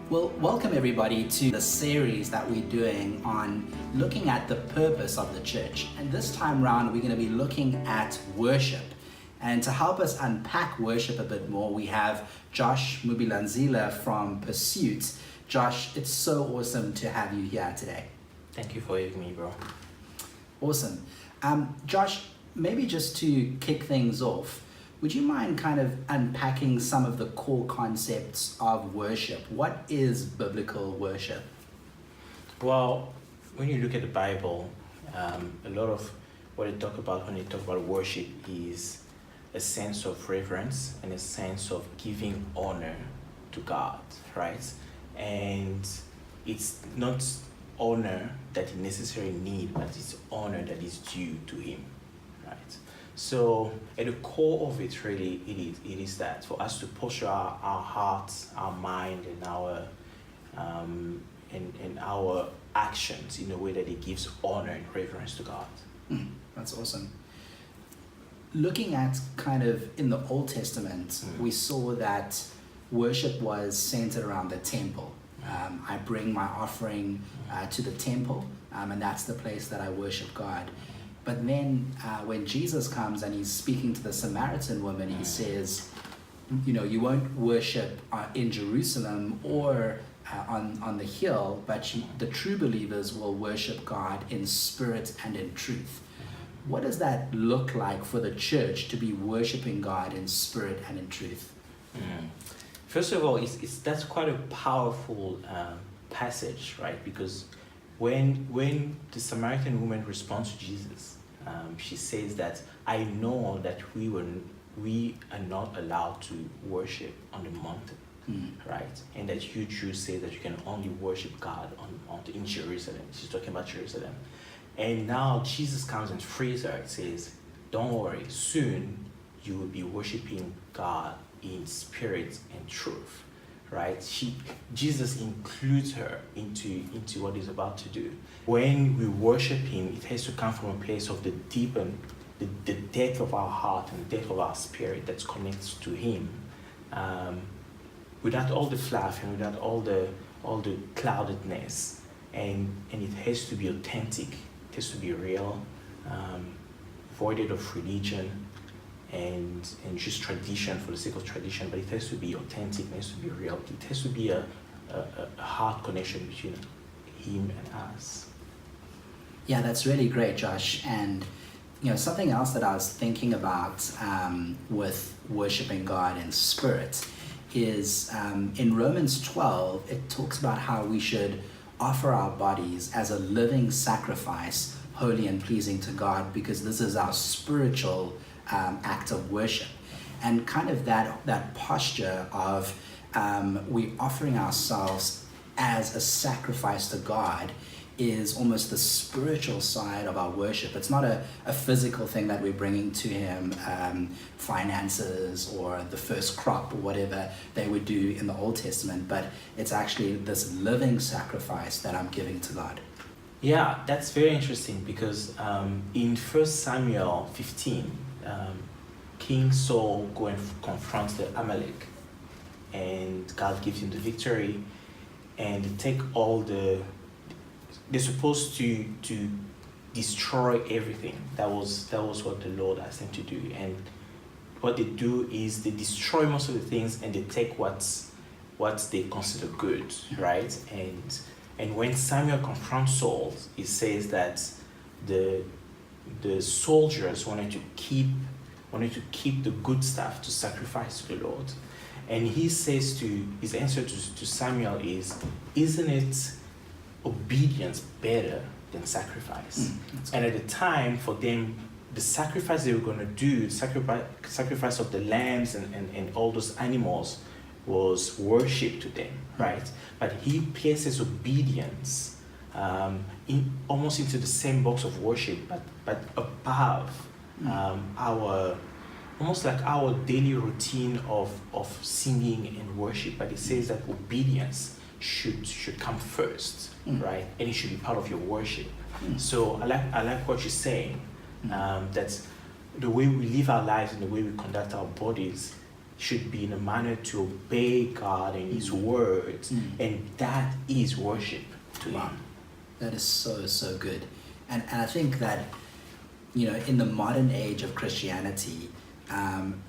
Well, welcome everybody to the series that we're doing on looking at the purpose of the church. And this time round, we're going to be looking at worship. And to help us unpack worship a bit more, we have Josh Mubilanzila from Pursuit. Josh, it's so awesome to have you here today. Thank you for having me, bro. Awesome. Josh, maybe just to kick things off, would you mind kind of unpacking some of the core concepts of worship? What is biblical worship? Well, when you look at the Bible, a lot of what they talk about when they talk about worship is a sense of reverence and a sense of giving honor to God, right? And it's not honor that you necessarily need, but it's honor that is due to Him, right? So at the core of it, really, it is that for us to posture our hearts, our mind, and our actions in a way that it gives honor and reverence to God. That's awesome. Looking at kind of in the Old Testament, we saw that worship was centered around the temple. I bring my offering to the temple, and that's the place that I worship God. But then when Jesus comes and he's speaking to the Samaritan woman, he says, you know, you won't worship in Jerusalem or on the hill, but the true believers will worship God in spirit and in truth. What does that look like for the church to be worshiping God in spirit and in truth? First of all, that's quite a powerful passage, right? Because when the Samaritan woman responds to Jesus, she says that I know that we are not allowed to worship on the mountain, right? And that you Jews say that you can only worship God in Jerusalem. She's talking about Jerusalem. And now Jesus comes and frees her and says, don't worry, soon you will be worshiping God in spirit and truth, right? Jesus includes her into what he's about to do. When we worship him, it has to come from a place of the depth of our heart and the depth of our spirit that's connected to him, without all the fluff and without all the cloudedness, and it has to be authentic. It has to be real, voided of religion and just tradition for the sake of tradition, but it has to be authentic, it has to be real. It has to be a heart connection between him and us. Yeah, that's really great, Josh. And you know, something else that I was thinking about with worshiping God in spirit is in Romans 12, it talks about how we should offer our bodies as a living sacrifice, holy and pleasing to God, because this is our spiritual act of worship. And kind of that posture of we offering ourselves as a sacrifice to God is almost the spiritual side of our worship. It's not a physical thing that we're bringing to him, finances or the first crop or whatever they would do in the Old Testament, but it's actually this living sacrifice that I'm giving to God. Yeah, that's very interesting because in 1 Samuel 15, King Saul go and confronts the Amalek, and God gives him the victory, and they take they're supposed to destroy everything. That was what the Lord asked them to do. And what they do is they destroy most of the things and they take what they consider good, right? And when Samuel confronts Saul, it says that the soldiers wanted to keep the good stuff to sacrifice to the Lord. And his answer to Samuel is, isn't it obedience better than sacrifice? And at the time, for them, the sacrifice they were going to do, sacrifice of the lambs and all those animals, was worship to them, right? But he places obedience almost into the same box of worship, but above almost like our daily routine of singing and worship. But it says that obedience should come first, right? And it should be part of your worship. So I like what you're saying, that the way we live our lives and the way we conduct our bodies should be in a manner to obey God and His words, and that is worship to Wow. Him. That is so, so good. And I think that, in the modern age of Christianity,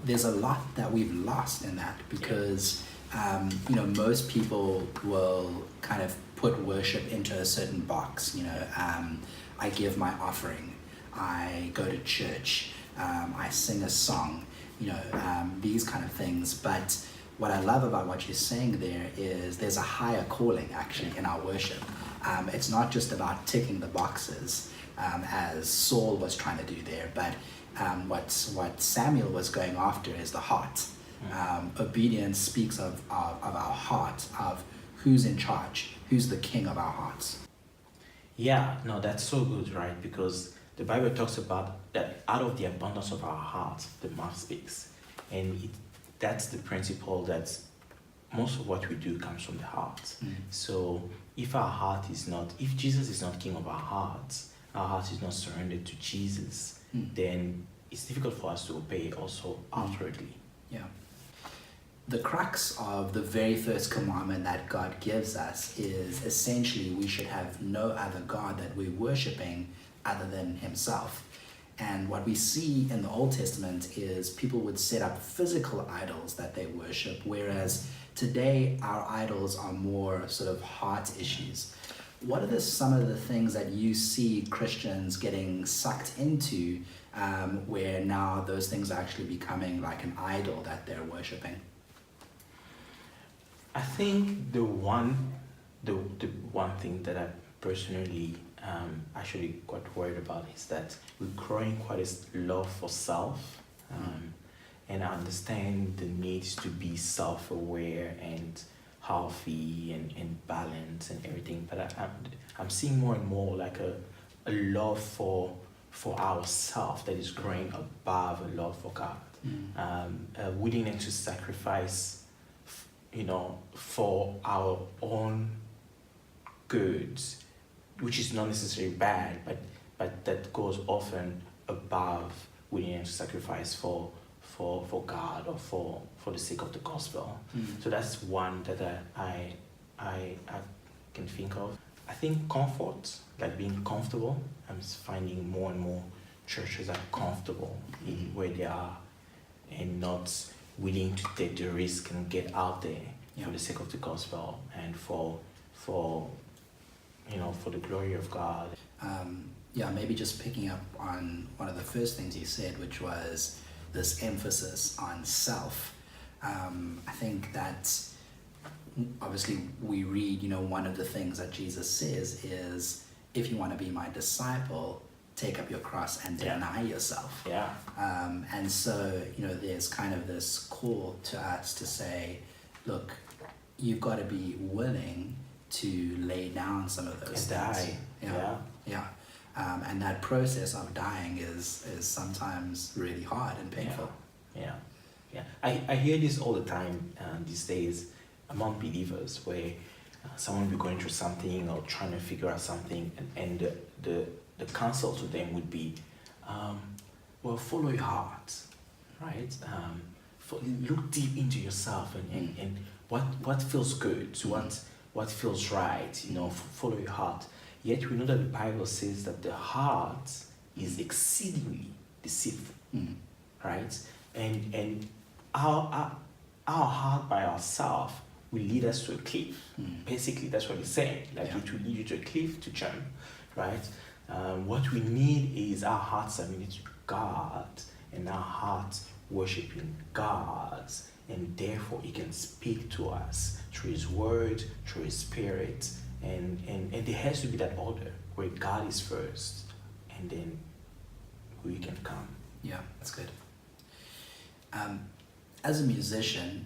there's a lot that we've lost in that because, most people will kind of put worship into a certain box. I give my offering, I go to church, I sing a song, these kind of things. But what I love about what you're saying there is there's a higher calling actually in our worship. It's not just about ticking the boxes, as Saul was trying to do there, but what Samuel was going after is the heart. Obedience speaks of our heart, of who's in charge, who's the king of our hearts. Yeah, no, that's so good, right? Because the Bible talks about that out of the abundance of our heart, the mouth speaks. And that's the principle that most of what we do comes from the heart. So if if Jesus is not king of our heart is not surrendered to Jesus, then it's difficult for us to obey also outwardly. Yeah. The crux of the very first commandment that God gives us is essentially we should have no other God that we're worshiping other than Himself. And what we see in the Old Testament is people would set up physical idols that they worship, whereas today our idols are more sort of heart issues. What are some of the things that you see Christians getting sucked into where now those things are actually becoming like an idol that they're worshiping? I think the one thing that I personally actually got worried about is that we're growing quite a love for self, and I understand the need to be self-aware and healthy and balanced and everything, but I'm seeing more and more like a love for ourselves that is growing above a love for God. A willingness to sacrifice, for our own goods, which is not necessarily bad, but that goes often above willingness to sacrifice for God or for the sake of the gospel. So that's one that I can think of. I think comfort, like being comfortable. I'm finding more and more churches are comfortable in where they are and not willing to take the risk and get out there for the sake of the gospel and for the glory of God. Maybe just picking up on one of the first things you said, which was this emphasis on self. I think that obviously we read, one of the things that Jesus says is, if you want to be my disciple, take up your cross and deny yourself. Yeah. And so, there's kind of this call to us to say, look, you've got to be willing to lay down some of those things. Die. Yeah. And that process of dying is sometimes really hard and painful. Yeah. I hear this all the time these days among believers, where someone will be going through something or trying to figure out something, and the counsel to them would be, follow your heart, right? Look deep into yourself and what feels good, what feels right, follow your heart. Yet we know that the Bible says that the heart is exceedingly deceitful, right? And our heart by ourselves will lead us to a cliff. Basically, that's what it's saying. It will lead you to a cliff to jump, right? What we need is our hearts submitted to God and our hearts worshiping God, and therefore He can speak to us through His word, through His Spirit, and there has to be that order where God is first, and then we can come. Yeah, that's good. As a musician,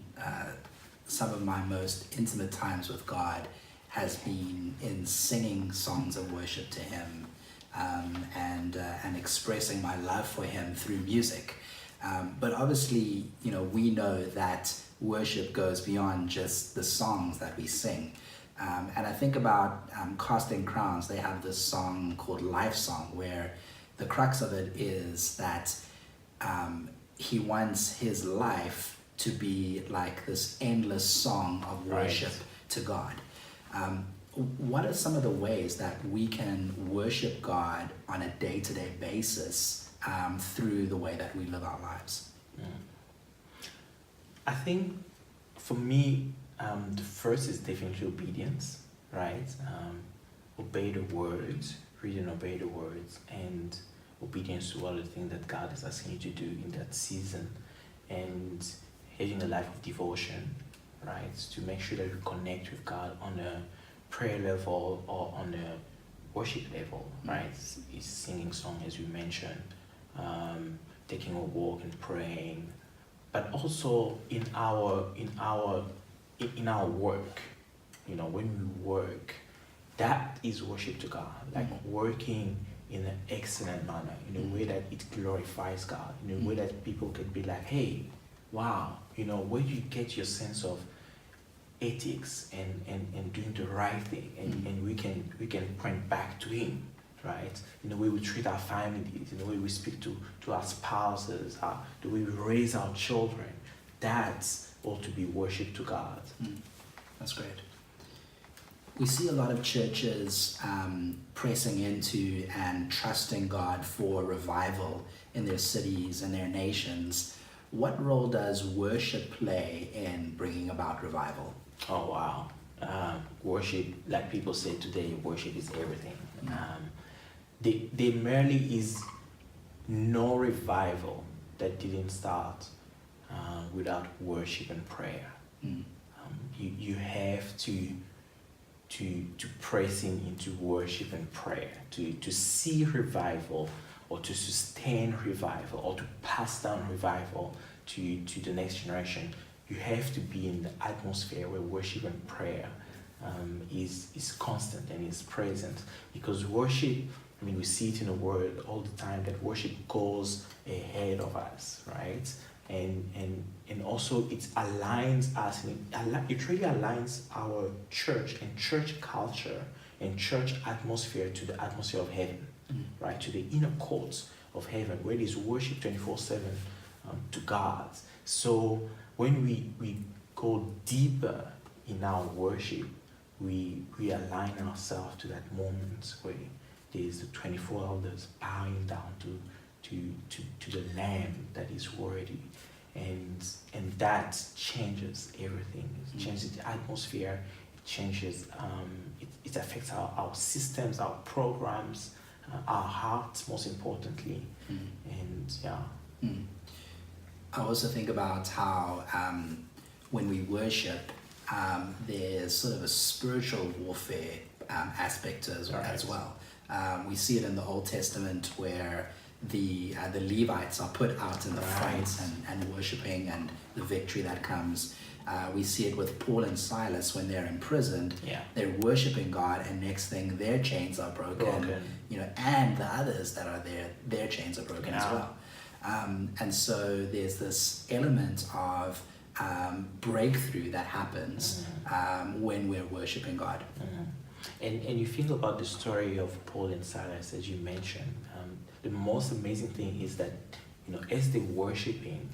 some of my most intimate times with God has been in singing songs of worship to Him, and expressing my love for Him through music. But obviously, we know that worship goes beyond just the songs that we sing. And I think about Casting Crowns. They have this song called Life Song, where the crux of it is that he wants his life to be like this endless song of worship to God. What are some of the ways that we can worship God on a day-to-day basis through the way that we live our lives? I think for me, the first is definitely obedience, right? Obey the words, read and obey the words, and obedience to all the things that God is asking you to do in that season, and having a life of devotion, right? To make sure that you connect with God on a prayer level or on a worship level, right? It's singing song, as we mentioned, taking a walk and praying, but also in our work, when we work, that is worship to God, like working in an excellent manner, in a way that it glorifies God, in a way that people can be like, hey, wow, where do you get your sense of ethics and doing the right thing, and we can point back to Him, right? In the way we treat our families, in the way we speak to our spouses, the way we raise our children, that's ought to be worship to God. That's great. We see a lot of churches pressing into and trusting God for revival in their cities and their nations. What role does worship play in bringing about revival? Oh, wow. Worship, like people say today, worship is everything. There merely is no revival that didn't start without worship and prayer. You have to press into worship and prayer to see revival, or to sustain revival, or to pass down revival to the next generation. You have to be in the atmosphere where worship and prayer is constant and is present, because worship, we see it in the word all the time, that worship goes ahead of us, right? And also it aligns us, and it really aligns our church and church culture and church atmosphere to the atmosphere of heaven, right? To the inner courts of heaven, where it is worship 24/7 to God. So when we go deeper in our worship, we align ourselves to that moment where there's the 24 elders bowing down to the Lamb that is worthy, and that changes everything. It changes the atmosphere. It changes. It affects our systems, our programs, our hearts, most importantly, and yeah. I also think about how when we worship, there's sort of a spiritual warfare aspect as well. We see it in the Old Testament where the Levites are put out in the front and worshiping, and the victory that comes. We see it with Paul and Silas when they're imprisoned. They're worshiping God, and next thing their chains are broken. And the others that are there, their chains are broken as well. And so there's this element of breakthrough that happens when we're worshiping God. And you think about the story of Paul and Silas, as you mentioned. The most amazing thing is that, as they're worshiping,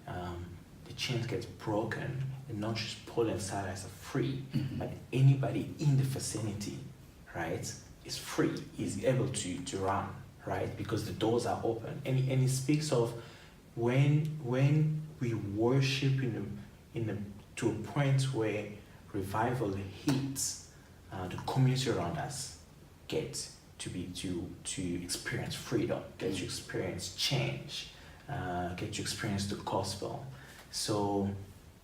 the chains gets broken, and not just Paul and Silas are free, but anybody in the vicinity, right, is free, is able to run, right, because the doors are open. And it speaks of when we worship to a point where revival hits, the community around us gets to experience freedom, get to experience change, get to experience the gospel. So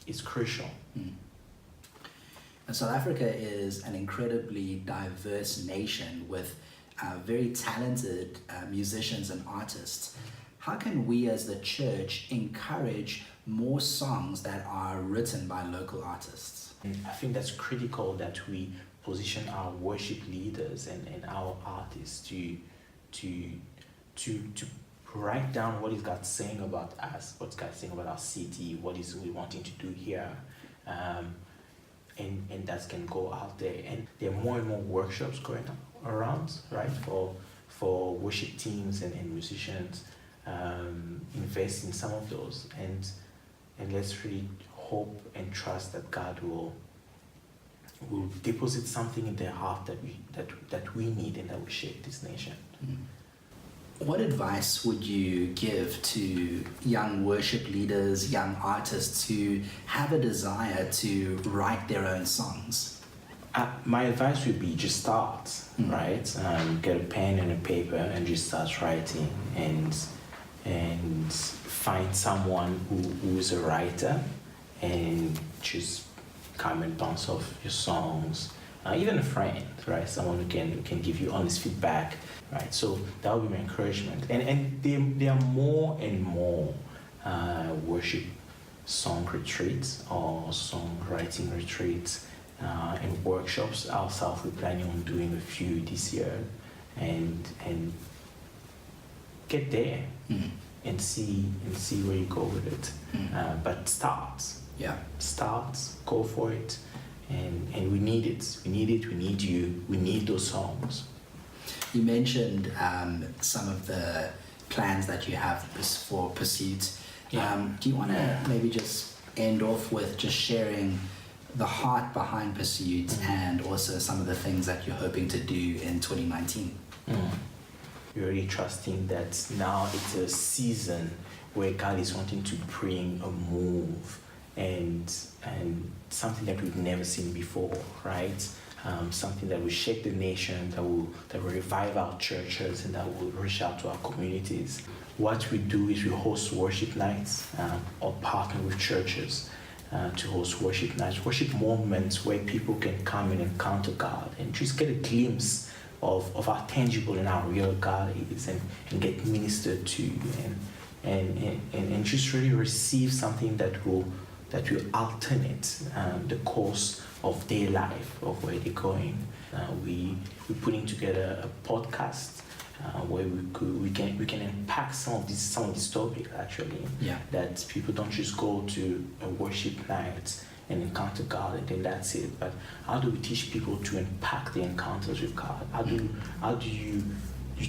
it's crucial. And South Africa is an incredibly diverse nation with very talented musicians and artists. How can we as the church encourage more songs that are written by local artists? I think that's critical, that we position our worship leaders and our artists to write down what is God saying about us, what's God saying about our city, what is we wanting to do here, and that can go out there. And there are more and more workshops going around, right, for worship teams and musicians. Invest in some of those, and let's really hope and trust that God will deposit something in their heart that we need and that will shape this nation. What advice would you give to young worship leaders, young artists who have a desire to write their own songs? My advice would be just start, right? Get a pen and a paper and just start writing, and find someone who is a writer and just come and bounce off your songs. Even a friend, right? Someone who can give you honest feedback, right? So that would be my encouragement. And there are more and more worship song retreats or songwriting retreats and workshops. Ourselves, we're planning on doing a few this year, and get there and see where you go with it. But start, go for it. And we need it. We need you. We need those songs. You mentioned some of the plans that you have for Pursuit. Do you want to maybe just end off with just sharing the heart behind Pursuit and also some of the things that you're hoping to do in 2019? We're really trusting that now it's a season where God is wanting to bring a move and something that we've never seen before, right? Something that will shake the nation, that will revive our churches, and that will reach out to our communities. What we do is we host worship nights or partner with churches to host worship nights, worship moments where people can come and encounter God and just get a glimpse of how tangible and how real God is, and get ministered to, and just really receive something that will alternate the course of their life, of where they're going. We're putting together a podcast where we can unpack some of these topics actually. That people don't just go to a worship night and encounter God and then that's it. But how do we teach people to unpack the encounters with God? How do you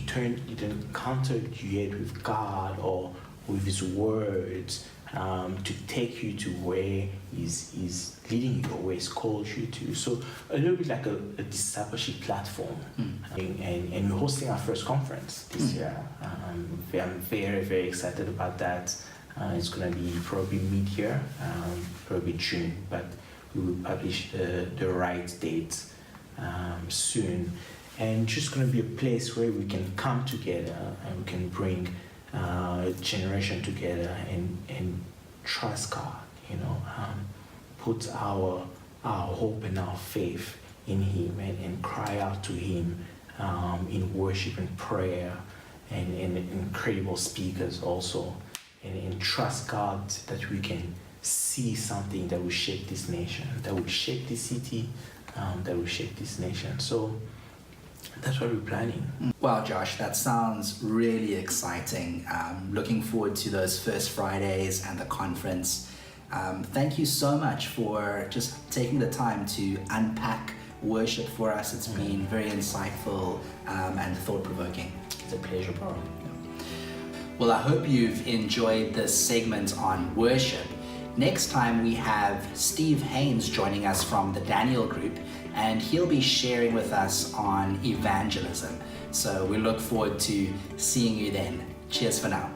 turn the encounter you had with God or with His words to take you to where He's leading you or where He's called you to? So a little bit like a discipleship platform. And we're hosting our first conference this year. I'm very, very excited about that. It's going to be probably mid-year, probably June, but we will publish the right date soon. And just going to be a place where we can come together and we can bring a generation together and trust God, put our hope and our faith in Him and cry out to Him in worship and prayer and incredible speakers also. And trust God that we can see something that will shape this nation, that will shape this city, that will shape this nation. So that's what we're planning. Wow, Josh, that sounds really exciting. Looking forward to those first Fridays and the conference. Thank you so much for just taking the time to unpack worship for us. It's been very insightful and thought-provoking. It's a pleasure, bro. Well, I hope you've enjoyed this segment on worship. Next time we have Steve Haynes joining us from the Daniel Group, and he'll be sharing with us on evangelism. So we look forward to seeing you then. Cheers for now.